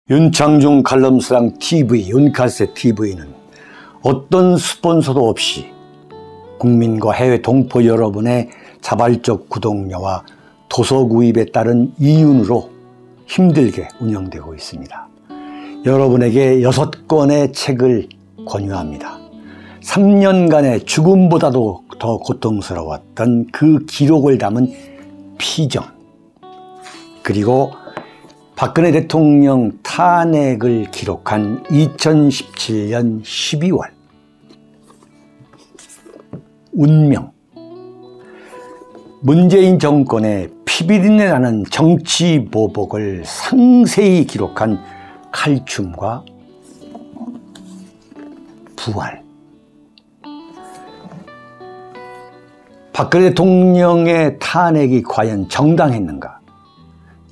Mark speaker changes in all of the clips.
Speaker 1: 윤창중 칼럼스랑 TV, 윤칼세 TV는 어떤 스폰서도 없이 국민과 해외 동포 여러분의 자발적 구독료와 도서 구입에 따른 이윤으로 힘들게 운영되고 있습니다. 여러분에게 6권의 책을 권유합니다. 3년간의 죽음보다도 더 고통스러웠던 그 기록을 담은 피정, 그리고 박근혜 대통령 탄핵을 기록한 2017년 12월 운명, 문재인 정권의 피비린내 나는 정치 보복을 상세히 기록한 칼춤과 부활, 박근혜 대통령의 탄핵이 과연 정당했는가,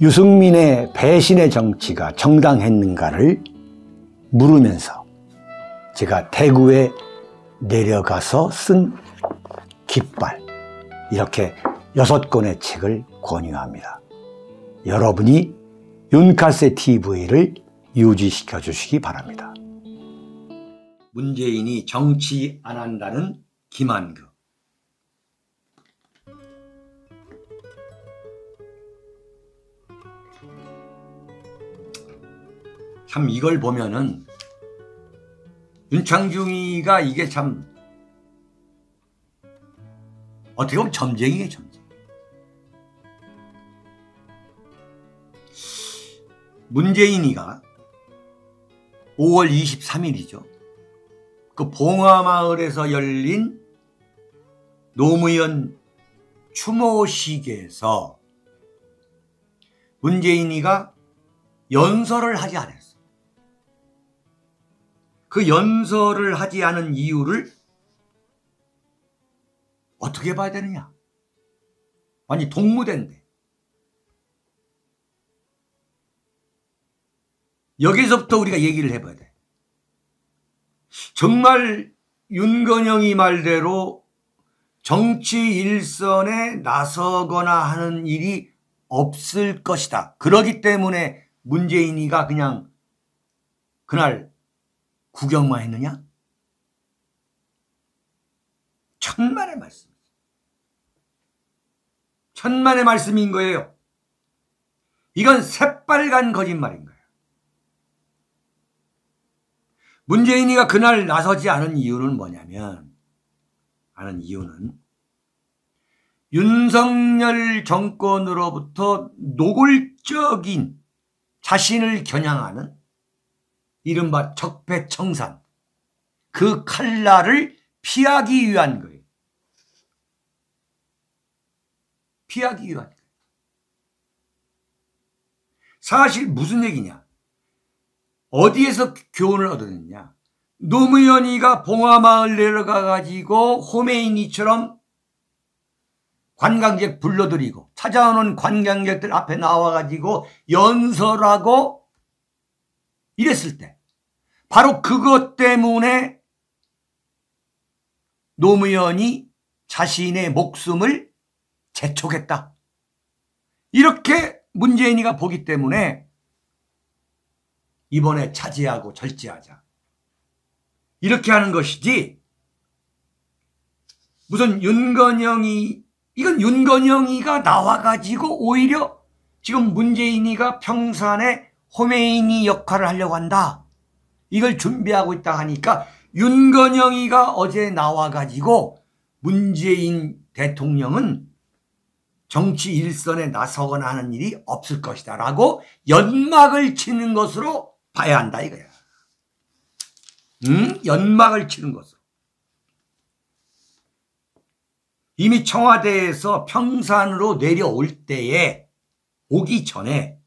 Speaker 1: 유승민의 배신의 정치가 정당했는가를 물으면서 제가 대구에 내려가서 쓴 깃발, 이렇게 6권의 책을 권유합니다. 여러분이 윤칼세 TV를 유지시켜 주시기 바랍니다. 문재인이 정치 안 한다는 김한규. 참 이걸 보면은 윤창중이가 이게 참 어떻게 보면 점쟁이에요, 점쟁이. 문재인이가 5월 23일이죠. 그 봉화마을에서 열린 노무현 추모식에서 문재인이가 연설을 하지 않았어요. 그 연설을 하지 않은 이유를 어떻게 봐야 되느냐? 아니, 동무대인데. 여기서부터 우리가 얘기를 해봐야 돼. 정말 윤건영이 말대로 정치 일선에 나서거나 하는 일이 없을 것이다. 그러기 때문에 문재인이가 그냥 그날 구경만 했느냐? 천만의 말씀. 천만의 말씀인 거예요. 이건 새빨간 거짓말인 거예요. 문재인이가 그날 나서지 않은 이유는 뭐냐면, 윤석열 정권으로부터 노골적인 자신을 겨냥하는 이른바 적폐청산, 그 칼날을 피하기 위한 거예요. 피하기 위한 거예요. 사실 무슨 얘기냐? 어디에서 교훈을 얻었느냐? 노무현이가 봉화마을 내려가 가지고 호메이니처럼 관광객 불러들이고 찾아오는 관광객들 앞에 나와 가지고 연설하고 이랬을 때 바로 그것 때문에 노무현이 자신의 목숨을 재촉했다. 이렇게 문재인이가 보기 때문에 이번에 차지하고 절제하자, 이렇게 하는 것이지, 무슨 이건 윤건영이가 나와가지고 오히려 지금 문재인이가 평산에 호메이니 역할을 하려고 한다, 이걸 준비하고 있다 하니까 윤건영이가 어제 나와가지고 문재인 대통령은 정치 일선에 나서거나 하는 일이 없을 것이다 라고 연막을 치는 것으로 봐야 한다 이거야. 연막을 치는 것으로. 이미 청와대에서 평산으로 내려올 때에, 오기 전에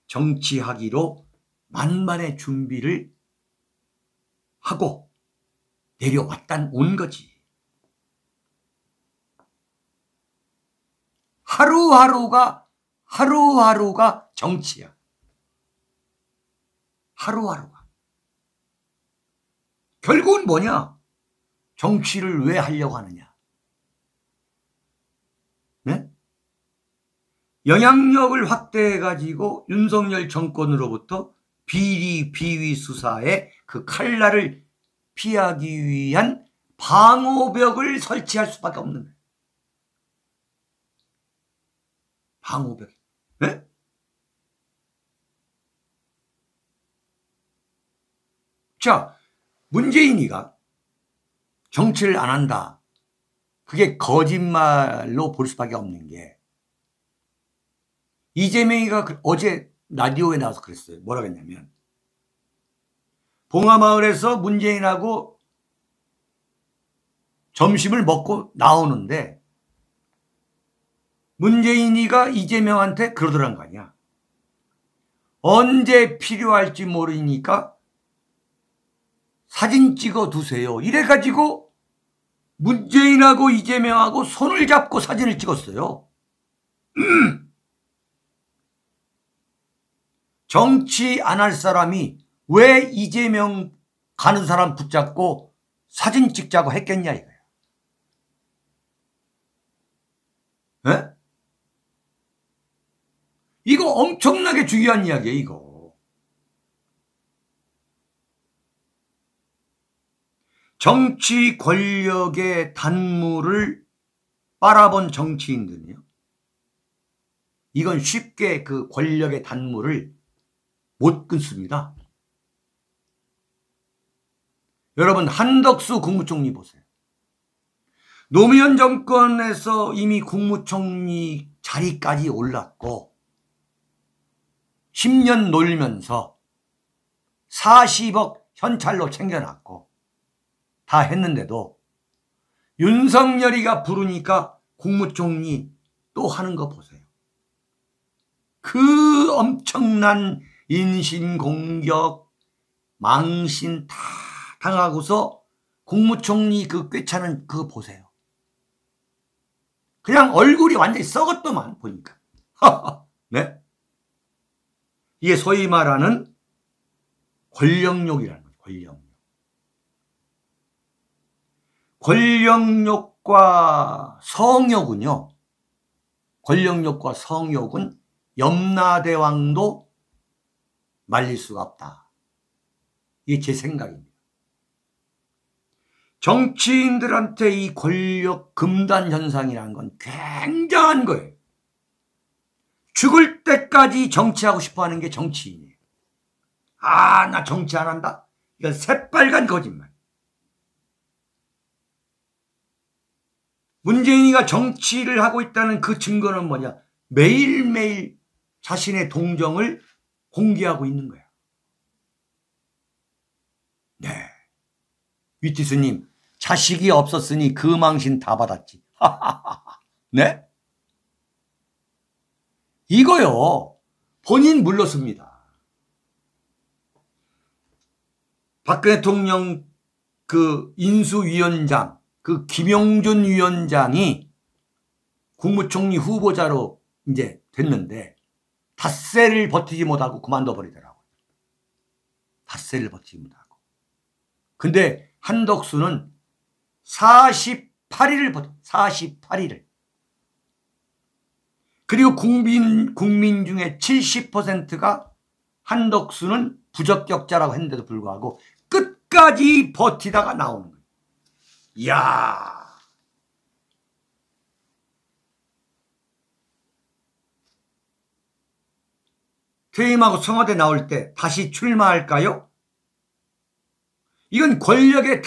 Speaker 1: 정치하기로 만반의 준비를 하고 온 거지. 하루하루가 정치야. 하루하루가. 결국은 뭐냐? 정치를 왜 하려고 하느냐? 네? 영향력을 확대해가지고 윤석열 정권으로부터 비리, 비위 수사의 그 칼날을 피하기 위한 방호벽을 설치할 수밖에 없는 거예요. 방호벽. 네? 자, 문재인이가 정치를 안 한다. 그게 거짓말로 볼 수밖에 없는 게, 이재명이가 어제 라디오에 나와서 그랬어요. 뭐라고 했냐면, 봉하마을에서 문재인하고 점심을 먹고 나오는데 문재인이가 이재명한테 그러더란 거 아니야. 언제 필요할지 모르니까 사진 찍어 두세요. 이래가지고 문재인하고 이재명하고 손을 잡고 사진을 찍었어요. 정치 안 할 사람이 왜 이재명 가는 사람 붙잡고 사진 찍자고 했겠냐 이거야. 네? 이거 엄청나게 중요한 이야기예요, 이거. 정치 권력의 단물을 빨아본 정치인들은요, 이건 쉽게 그 권력의 단물을 못 끊습니다. 여러분, 한덕수 국무총리 보세요. 노무현 정권에서 이미 국무총리 자리까지 올랐고 10년 놀면서 40억 현찰로 챙겨놨고 다 했는데도 윤석열이가 부르니까 국무총리 또 하는 거 보세요. 그 엄청난 인신공격, 망신 다 당하고서 국무총리 그 꿰차는 그거 보세요. 그냥 얼굴이 완전히 썩었더만 보니까. 네? 이게 소위 말하는 권력욕이라는 거예요. 권력욕. 권력욕과 성욕은요. 권력욕과 성욕은 염라대왕도 말릴 수가 없다. 이게 제 생각입니다. 정치인들한테 이 권력 금단 현상이라는 건 굉장한 거예요. 죽을 때까지 정치하고 싶어 하는 게 정치인이에요. 아, 나 정치 안 한다? 이건 새빨간 거짓말. 문재인이가 정치를 하고 있다는 그 증거는 뭐냐? 매일매일 자신의 동정을 공개하고 있는 거야. 네. 위티스님, 자식이 없었으니 그 망신 다 받았지. 네? 이거요, 본인 물러섭니다. 박근혜 대통령 그 인수위원장, 그 김용준 위원장이 국무총리 후보자로 이제 됐는데 닷새를 버티지 못하고 그만둬 버리더라고요. 닷새를 버티지 못하고. 근데 한덕수는 48일을 버텨. 48일을. 그리고 국민 중에 70%가 한덕수는 부적격자라고 했는데도 불구하고 끝까지 버티다가 나오는 거예요. 이야. 퇴임하고 청와대 나올 때 다시 출마할까요? 이건 권력의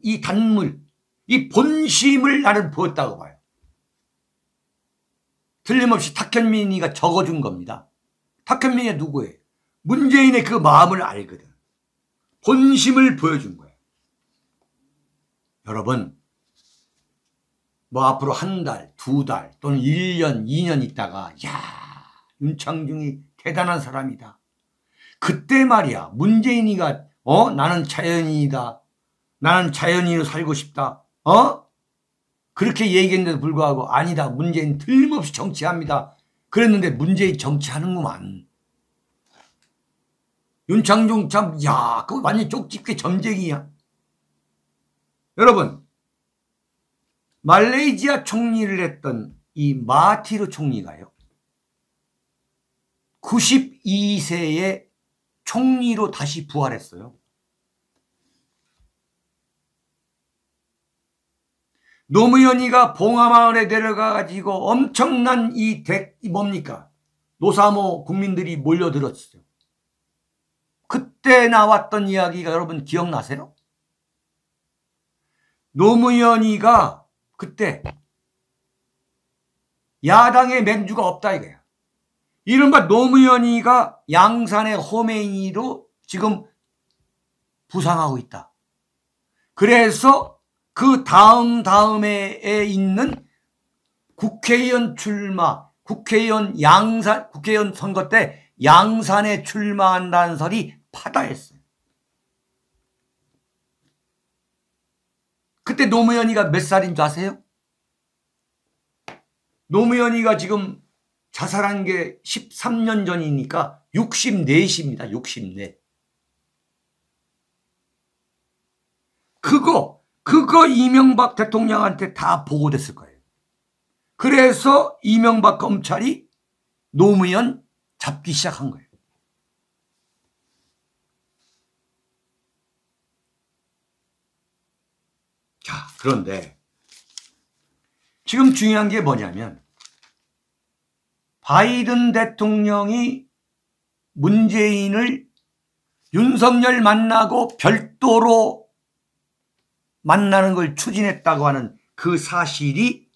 Speaker 1: 이 단물, 이 본심을 나는 보였다고 봐요. 틀림없이 탁현민이가 적어준 겁니다. 탁현민이 누구예요? 문재인의 그 마음을 알거든. 본심을 보여준 거예요. 여러분, 뭐 앞으로 한 달, 두 달 또는 1년, 2년 있다가 야, 윤창중이 대단한 사람이다. 그때 말이야, 문재인이가 나는 자연인이다. 나는 자연인으로 살고 싶다. 그렇게 얘기했는데도 불구하고 아니다. 문재인 틀림없이 정치합니다. 그랬는데 문재인 정치하는구만. 윤창중 참, 야, 그거 완전 쪽집게 점쟁이야. 여러분, 말레이시아 총리를 했던 이 마하티르 총리가요, 92세의 총리로 다시 부활했어요. 노무현이가 봉하마을에 내려가가지고 엄청난 뭡니까? 노사모 국민들이 몰려들었어요. 그때 나왔던 이야기가 여러분 기억나세요? 노무현이가 그때 야당에 맨주가 없다 이거야. 이른바 노무현이가 양산의 호메인이로 지금 부상하고 있다. 그래서 그 다음에 있는 국회의원 출마, 국회의원 선거 때 양산에 출마한다는 설이 파다했어요. 그때 노무현이가 몇 살인 줄 아세요? 노무현이가 지금 자살한 게 13년 전이니까 64입니다. 64. 그거 이명박 대통령한테 다 보고됐을 거예요. 그래서 이명박 검찰이 노무현 잡기 시작한 거예요. 자, 그런데 지금 중요한 게 뭐냐면 바이든 대통령이 문재인을 윤석열 만나고 별도로 만나는 걸 추진했다고 하는 그 사실이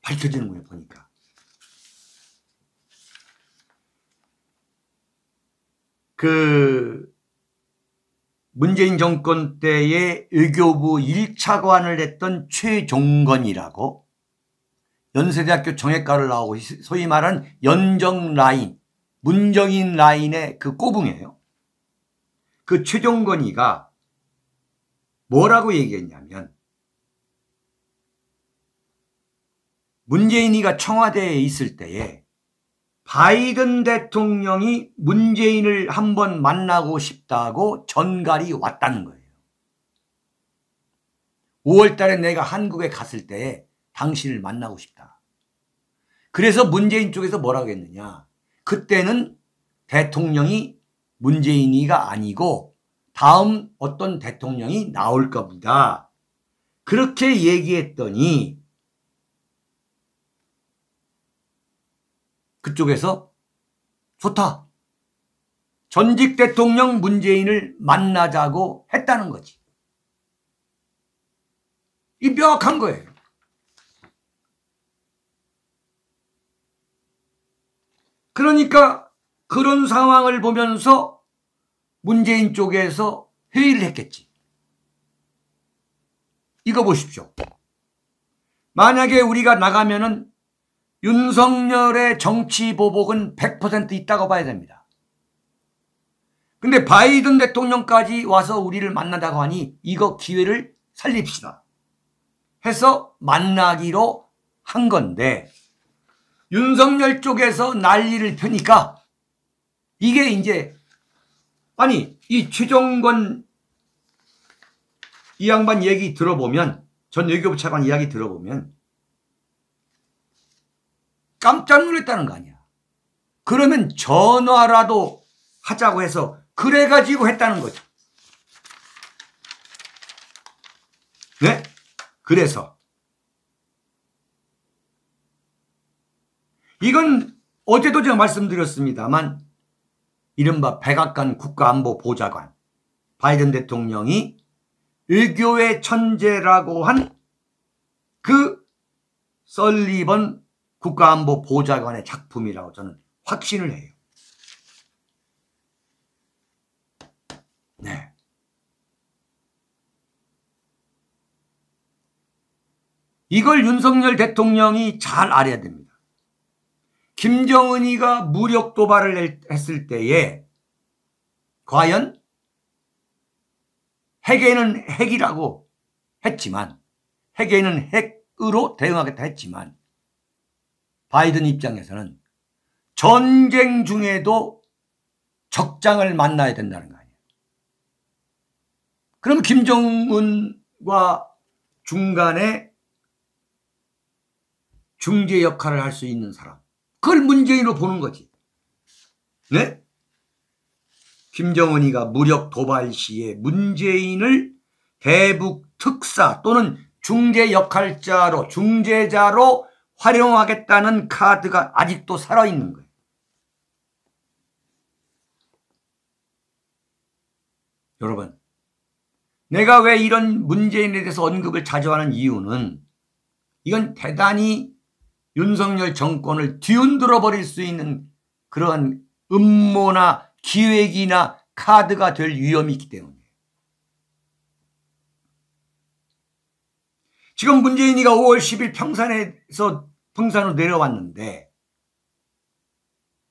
Speaker 1: 밝혀지는 거예요, 보니까. 그 문재인 정권 때의 외교부 1차관을 했던 최종건이라고 연세대학교 정외과를 나오고 소위 말하는 연정 라인, 문정인 라인의 그 꼬붕이에요. 그 최종건이가 뭐라고 얘기했냐면 문재인이가 청와대에 있을 때에 바이든 대통령이 문재인을 한번 만나고 싶다고 전갈이 왔다는 거예요. 5월 달에 내가 한국에 갔을 때에 당신을 만나고 싶다. 그래서 문재인 쪽에서 뭐라고 했느냐. 그때는 대통령이 문재인이가 아니고 다음 어떤 대통령이 나올 겁니다. 그렇게 얘기했더니 그쪽에서 좋다. 전직 대통령 문재인을 만나자고 했다는 거지. 이 명확한 거예요. 그러니까 그런 상황을 보면서 문재인 쪽에서 회의를 했겠지. 이거 보십시오. 만약에 우리가 나가면은 윤석열의 정치 보복은 100% 있다고 봐야 됩니다. 근데 바이든 대통령까지 와서 우리를 만나자고 하니 이거 기회를 살립시다 해서 만나기로 한 건데 윤석열 쪽에서 난리를 펴니까 이게 이제 아니 이 최종건 이 양반 얘기 들어보면 전 외교부 차관 이야기 들어보면 깜짝 놀랐다는 거 아니야. 그러면 전화라도 하자고 해서 그래가지고 했다는 거죠. 네? 그래서 이건 어제도 제가 말씀드렸습니다만 이른바 백악관 국가안보보좌관 바이든 대통령이 외교의 천재라고 한 그 설리번 국가안보보좌관의 작품이라고 저는 확신을 해요. 네. 이걸 윤석열 대통령이 잘 알아야 됩니다. 김정은이가 무력 도발을 했을 때에 과연 핵에는 핵이라고 했지만 핵에는 핵으로 대응하겠다 했지만 바이든 입장에서는 전쟁 중에도 적장을 만나야 된다는 거 아니에요. 그럼 김정은과 중간에 중재 역할을 할 수 있는 사람 그걸 문재인으로 보는 거지. 네? 김정은이가 무력 도발 시에 문재인을 대북 특사 또는 중재자로 활용하겠다는 카드가 아직도 살아있는 거예요. 여러분, 내가 왜 이런 문재인에 대해서 언급을 자주 하는 이유는 이건 대단히 윤석열 정권을 뒤흔들어 버릴 수 있는 그런 음모나 기획이나 카드가 될 위험이 있기 때문이에요. 지금 문재인이가 5월 10일 평산으로 내려왔는데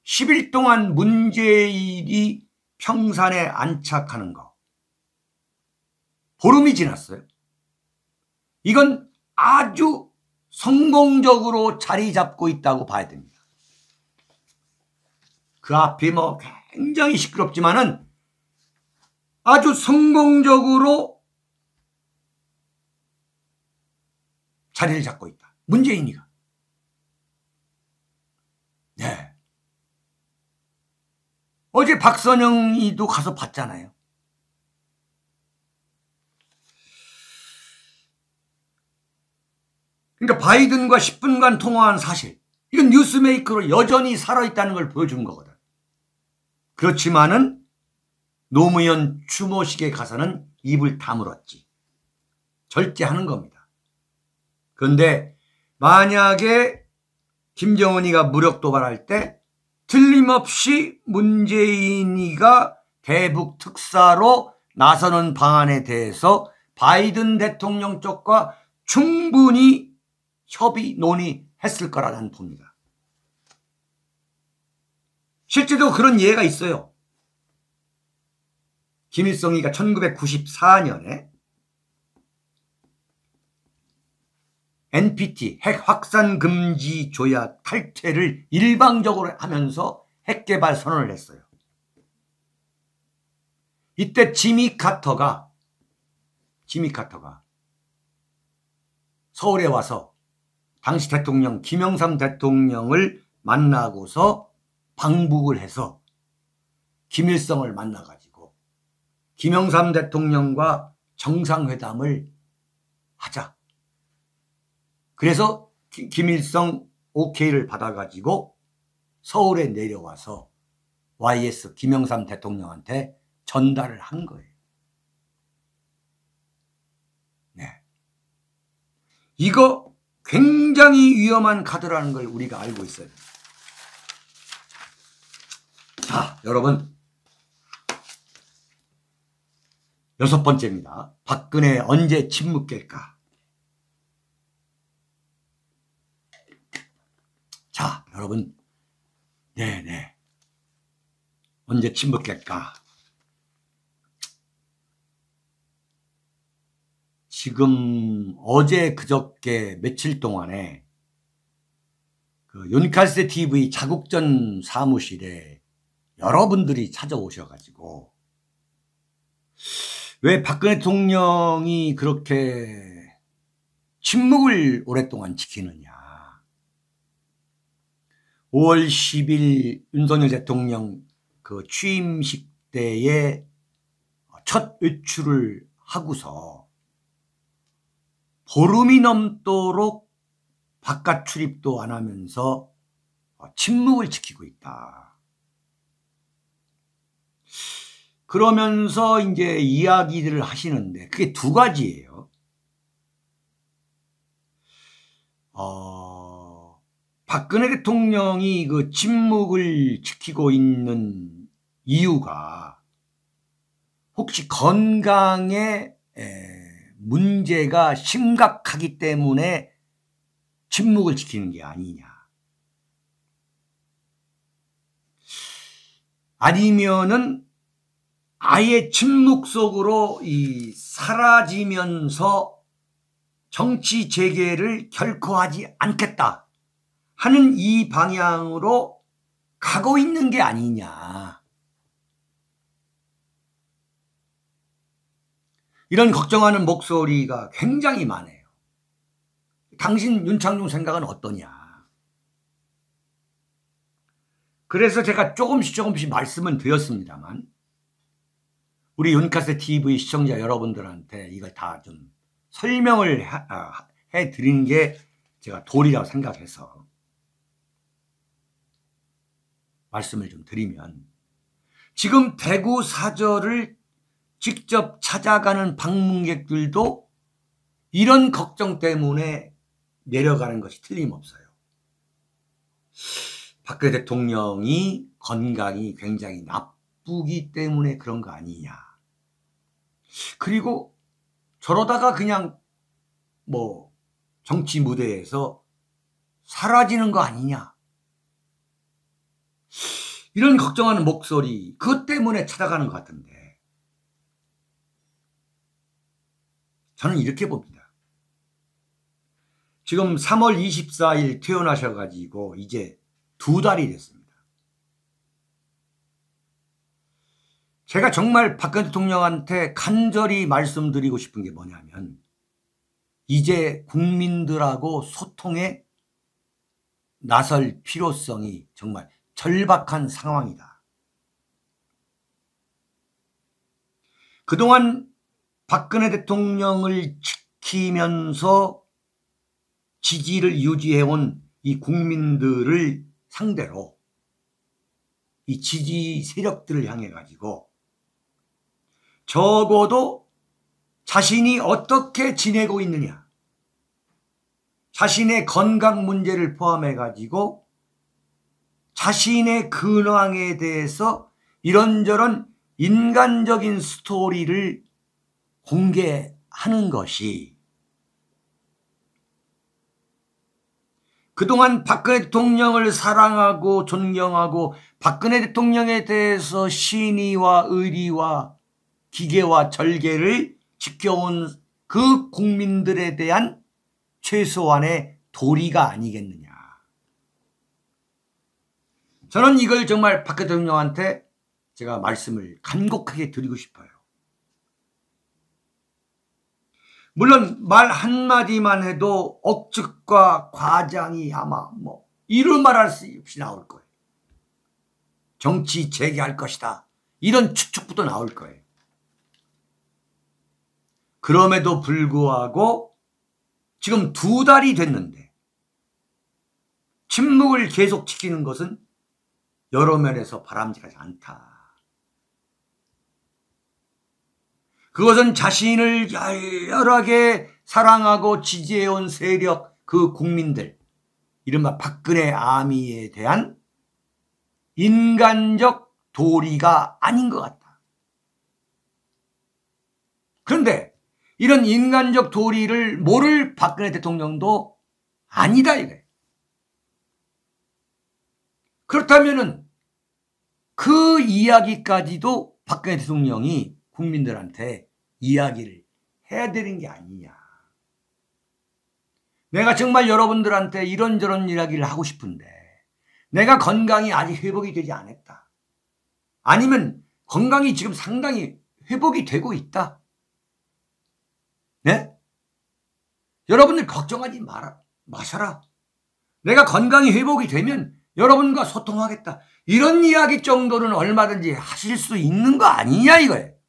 Speaker 1: 10일 동안 문재인이 평산에 안착하는 거 보름이 지났어요. 이건 아주 성공적으로 자리 잡고 있다고 봐야 됩니다. 그 앞이 굉장히 시끄럽지만은 아주 성공적으로 자리를 잡고 있다. 문재인이가. 네. 어제 박선영이도 가서 봤잖아요. 그러니까 바이든과 10분간 통화한 사실, 이건 뉴스메이커로 여전히 살아있다는 걸 보여준 거거든. 그렇지만은 노무현 추모식에 가서는 입을 다물었지. 절제 하는 겁니다. 그런데 만약에 김정은이가 무력 도발할 때 틀림없이 문재인이가 대북 특사로 나서는 방안에 대해서 바이든 대통령 쪽과 충분히 협의, 논의했을 거라는 봅니다. 실제로 그런 예가 있어요. 김일성이가 1994년에 NPT 핵 확산 금지 조약 탈퇴를 일방적으로 하면서 핵 개발 선언을 했어요. 이때 지미 카터가 서울에 와서 당시 대통령 김영삼 대통령을 만나고서 방북을 해서 김일성을 만나가지고 김영삼 대통령과 정상회담을 하자. 그래서 김일성 OK를 받아가지고 서울에 내려와서 YS 김영삼 대통령한테 전달을 한 거예요. 네. 이거 굉장히 위험한 카드라는 걸 우리가 알고 있어요. 자, 여러분. 6번째입니다. 박근혜 언제 침묵 깰까? 자, 여러분. 네네. 언제 침묵 깰까? 지금 어제 그저께 며칠 동안에 그 윤칼세 TV 자국전 사무실에 여러분들이 찾아오셔가지고 왜 박근혜 대통령이 그렇게 침묵을 오랫동안 지키느냐. 5월 10일 윤석열 대통령 그 취임식 때에 첫 외출을 하고서 보름이 넘도록 바깥 출입도 안 하면서 침묵을 지키고 있다. 그러면서 이제 이야기들을 하시는데 그게 두 가지예요. 박근혜 대통령이 그 침묵을 지키고 있는 이유가 혹시 건강에 문제가 심각하기 때문에 침묵을 지키는 게 아니냐. 아니면은 아예 침묵 속으로 사라지면서 정치 재개를 결코 하지 않겠다 하는 이 방향으로 가고 있는 게 아니냐. 이런 걱정하는 목소리가 굉장히 많아요. 당신 윤창중 생각은 어떠냐. 그래서 제가 조금씩 말씀은 드렸습니다만 우리 윤카세 TV 시청자 여러분들한테 이걸 다 좀 설명을 해드리는 게 제가 도리라고 생각해서 말씀을 좀 드리면, 지금 대구 사저를 직접 찾아가는 방문객들도 이런 걱정 때문에 내려가는 것이 틀림없어요. 박근혜 대통령이 건강이 굉장히 나쁘기 때문에 그런 거 아니냐. 그리고 저러다가 그냥 뭐 정치 무대에서 사라지는 거 아니냐. 이런 걱정하는 목소리, 그것 때문에 찾아가는 것 같은데 저는 이렇게 봅니다. 지금 3월 24일 퇴원하셔가지고 이제 2달이 됐습니다. 제가 정말 박근혜 대통령한테 간절히 말씀드리고 싶은 게 뭐냐면, 이제 국민들하고 소통에 나설 필요성이 정말 절박한 상황이다. 그동안 박근혜 대통령을 지키면서 지지를 유지해온 이 국민들을 상대로 이 지지 세력들을 향해 가지고 적어도 자신이 어떻게 지내고 있느냐, 자신의 건강 문제를 포함해 가지고 자신의 근황에 대해서 이런저런 인간적인 스토리를 공개하는 것이 그동안 박근혜 대통령을 사랑하고 존경하고 박근혜 대통령에 대해서 신의와 의리와 기계와 절개를 지켜온 그 국민들에 대한 최소한의 도리가 아니겠느냐. 저는 이걸 정말 박근혜 대통령한테 제가 말씀을 간곡하게 드리고 싶어요. 물론 말 한마디만 해도 억측과 과장이 아마 뭐 이루 말할 수 없이 나올 거예요. 정치 재개할 것이다, 이런 추측부터 나올 거예요. 그럼에도 불구하고 지금 2달이 됐는데 침묵을 계속 지키는 것은 여러 면에서 바람직하지 않다. 그것은 자신을 열렬하게 사랑하고 지지해온 세력, 그 국민들, 이른바 박근혜 아미에 대한 인간적 도리가 아닌 것 같다. 그런데 이런 인간적 도리를 모를 박근혜 대통령도 아니다 이거예요. 그렇다면은 그 이야기까지도 박근혜 대통령이 국민들한테 이야기를 해야 되는 게 아니냐. 내가 정말 여러분들한테 이런저런 이야기를 하고 싶은데 내가 건강이 아직 회복이 되지 않았다, 아니면 건강이 지금 상당히 회복이 되고 있다, 네? 여러분들 걱정하지 마셔라. 내가 건강이 회복이 되면 여러분과 소통하겠다, 이런 이야기 정도는 얼마든지 하실 수 있는 거 아니냐 이거예요.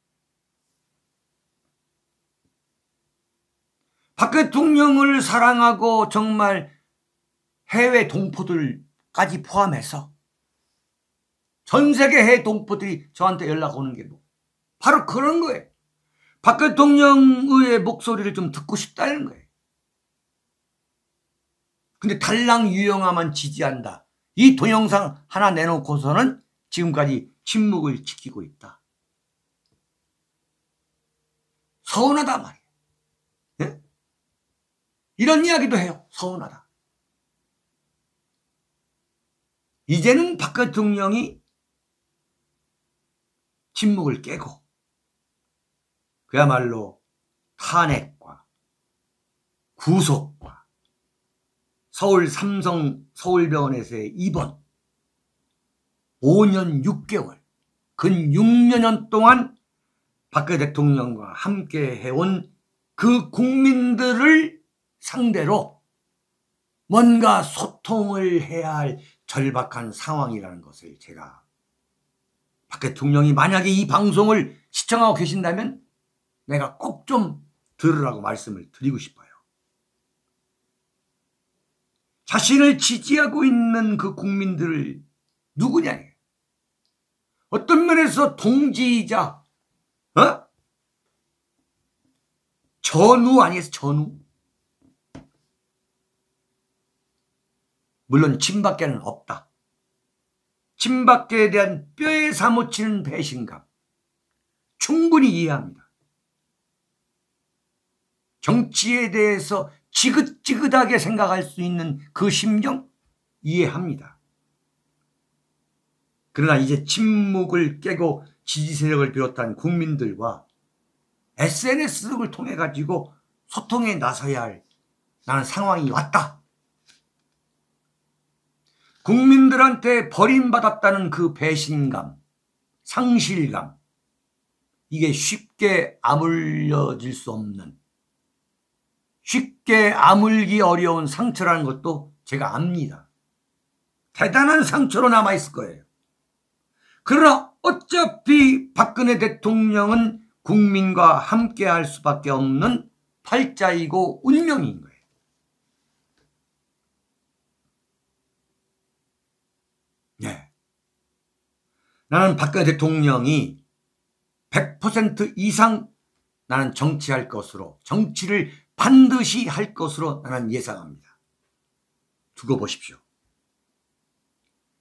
Speaker 1: 박근혜 대통령을 사랑하고 정말 해외 동포들까지 포함해서 전 세계 해외 동포들이 저한테 연락 오는 게 바로 그런 거예요. 박근혜 대통령의 목소리를 좀 듣고 싶다는 거예요. 근데 달랑 유영아만 지지한다, 이 동영상 하나 내놓고서는 지금까지 침묵을 지키고 있다. 서운하다 말이에요. 네? 이런 이야기도 해요. 서운하다. 이제는 박근혜 대통령이 침묵을 깨고 그야말로 탄핵과 구속과 서울 삼성 서울병원에서의 입원 5년 6개월 근 6년 동안 박근혜 대통령과 함께 해온 그 국민들을 상대로 뭔가 소통을 해야 할 절박한 상황이라는 것을 제가 박 대통령이 만약에 이 방송을 시청하고 계신다면 내가 꼭 좀 들으라고 말씀을 드리고 싶어요. 자신을 지지하고 있는 그 국민들을 누구냐? 어떤 면에서 동지이자 전우 아니겠어? 전우? 물론 친박계는 없다. 친박계에 대한 뼈에 사무치는 배신감 충분히 이해합니다. 정치에 대해서 지긋지긋하게 생각할 수 있는 그 심정 이해합니다. 그러나 이제 침묵을 깨고 지지 세력을 비롯한 국민들과 SNS 등을 통해 가지고 소통에 나서야 할 나는 상황이 왔다. 국민들한테 버림받았다는 그 배신감, 상실감, 이게 쉽게 아물려질 수 없는, 쉽게 아물기 어려운 상처라는 것도 제가 압니다. 대단한 상처로 남아있을 거예요. 그러나 어차피 박근혜 대통령은 국민과 함께 할 수밖에 없는 팔자이고 운명인 거예요. 네. 나는 박근혜 대통령이 100% 이상 나는 정치할 것으로, 정치를 반드시 할 것으로 나는 예상합니다. 두고 보십시오.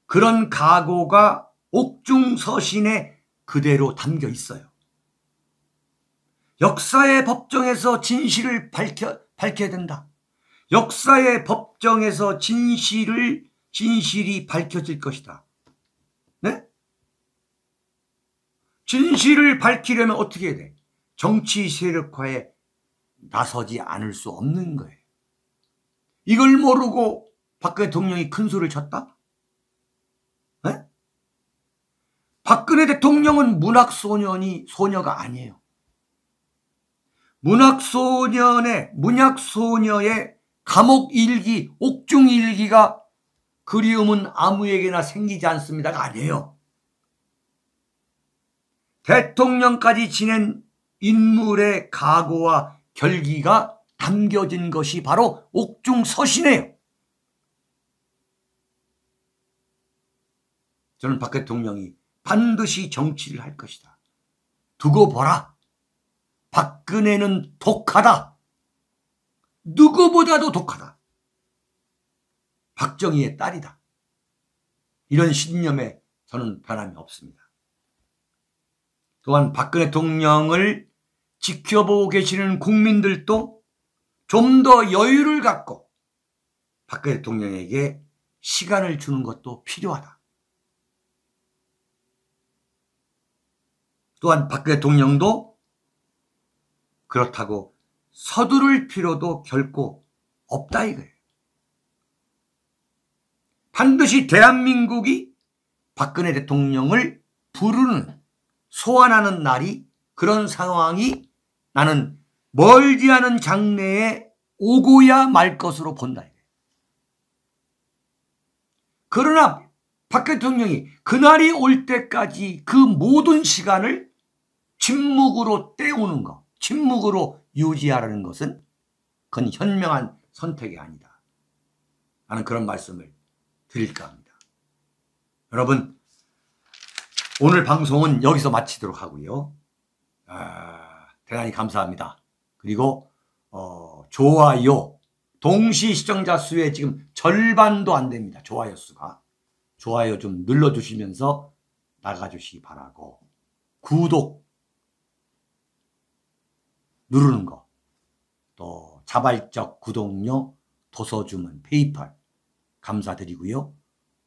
Speaker 1: 그런 각오가 옥중서신에 그대로 담겨 있어요. 역사의 법정에서 진실을 밝혀야 된다. 역사의 법정에서 진실이 밝혀질 것이다. 네? 진실을 밝히려면 어떻게 해야 돼? 정치 세력화에 나서지 않을 수 없는 거예요. 이걸 모르고 박근혜 대통령이 큰 소리를 쳤다? 네? 박근혜 대통령은 문학소녀가 아니에요. 문학소녀의 감옥일기, 옥중일기가 그리움은 아무에게나 생기지 않습니다가 아니에요. 대통령까지 지낸 인물의 각오와 결기가 담겨진 것이 바로 옥중서신이에요. 저는 박 대통령이 반드시 정치를 할 것이다. 두고 보라. 박근혜는 독하다. 누구보다도 독하다. 박정희의 딸이다. 이런 신념에 저는 변함이 없습니다. 또한 박근혜 대통령을 지켜보고 계시는 국민들도 좀 더 여유를 갖고 박근혜 대통령에게 시간을 주는 것도 필요하다. 또한 박근혜 대통령도 그렇다고 서두를 필요도 결코 없다 이거예요. 반드시 대한민국이 박근혜 대통령을 부르는, 소환하는 날이, 그런 상황이 나는 멀지 않은 장래에 오고야 말 것으로 본다. 그러나 박근혜 대통령이 그날이 올 때까지 그 모든 시간을 침묵으로 때우는 것, 침묵으로 유지하라는 것은 그건 현명한 선택이 아니다. 나는 그런 말씀을 드릴까 합니다. 여러분, 오늘 방송은 여기서 마치도록 하고요. 대단히 감사합니다. 그리고 좋아요, 동시 시청자 수의 지금 절반도 안 됩니다. 좋아요 수가. 좋아요 좀 눌러주시면서 나가주시기 바라고, 구독 누르는 거, 또 자발적 구독료, 도서주문, 페이팔 감사드리고요.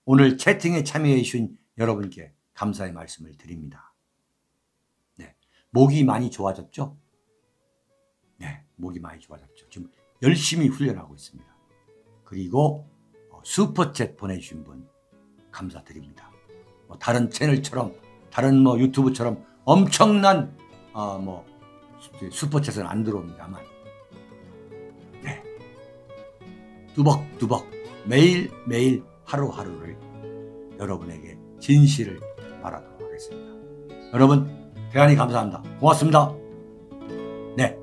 Speaker 1: 오늘 채팅에 참여해 주신 여러분께 감사의 말씀을 드립니다. 네, 목이 많이 좋아졌죠? 네, 목이 많이 좋아졌죠. 지금 열심히 훈련하고 있습니다. 그리고 슈퍼챗 보내주신 분 감사드립니다. 다른 채널처럼, 다른 유튜브처럼 엄청난 슈퍼챗은 안 들어옵니다만, 네, 뚜벅뚜벅 매일매일 하루하루를 여러분에게 진실을 말하도록 하겠습니다. 여러분, 대단히 감사합니다. 고맙습니다. 네.